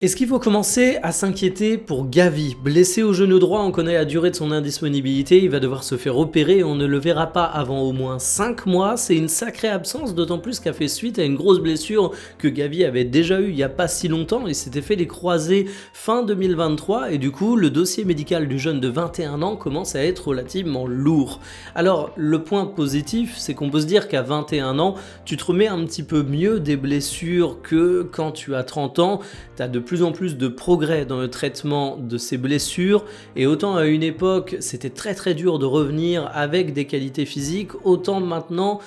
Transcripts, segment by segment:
Est-ce qu'il faut commencer à s'inquiéter pour Gavi? Blessé au genou droit, on connaît la durée de son indisponibilité, il va devoir se faire opérer et on ne le verra pas avant au moins 5 mois. C'est une sacrée absence, d'autant plus qu'elle fait suite à une grosse blessure que Gavi avait déjà eue il n'y a pas si longtemps. Il s'était fait les croisés fin 2023 et du coup, le dossier médical du jeune de 21 ans commence à être relativement lourd. Alors, le point positif, c'est qu'on peut se dire qu'à 21 ans, tu te remets un petit peu mieux des blessures que quand tu as 30 ans. Tu as de plus en plus de progrès dans le traitement de ces blessures et autant à une époque c'était très dur de revenir avec des qualités physiques, autant maintenant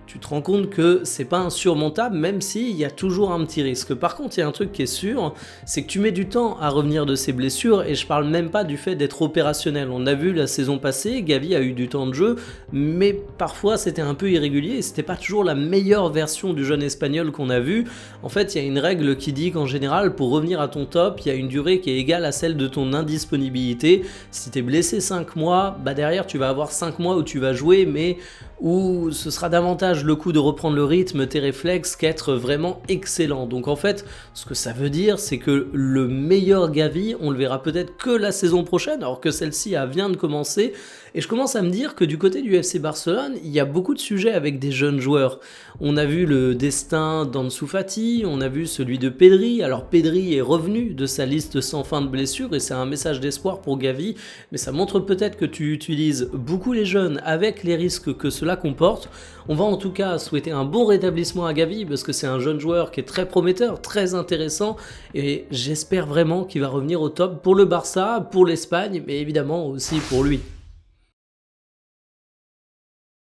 tu te rends compte que c'est pas insurmontable, même s'il y a toujours un petit risque. Par contre, il y a un truc qui est sûr, c'est que tu mets du temps à revenir de ces blessures, et je parle même pas du fait d'être opérationnel. On a vu la saison passée, Gavi a eu du temps de jeu, mais parfois c'était un peu irrégulier, et c'était pas toujours la meilleure version du jeune espagnol qu'on a vu. En fait, il y a une règle qui dit qu'en général, pour revenir à ton top, il y a une durée qui est égale à celle de ton indisponibilité. Si tu es blessé 5 mois, bah derrière tu vas avoir 5 mois où tu vas jouer, mais où ce sera davantage le coup de reprendre le rythme, tes réflexes, qu'être vraiment excellent. Donc en fait, ce que ça veut dire, c'est que le meilleur Gavi, on le verra peut-être que la saison prochaine, alors que celle-ci vient de commencer. Et je commence à me dire que du côté du FC Barcelone, il y a beaucoup de sujets avec des jeunes joueurs. On a vu le destin d'Ansu Fati, on a vu celui de Pedri. Alors Pedri est revenu de sa liste sans fin de blessures et c'est un message d'espoir pour Gavi, mais ça montre peut-être que tu utilises beaucoup les jeunes avec les risques que cela comporte. On va en tout cas souhaiter un bon rétablissement à Gavi parce que c'est un jeune joueur qui est très prometteur, très intéressant et j'espère vraiment qu'il va revenir au top pour le Barça, pour l'Espagne, mais évidemment aussi pour lui.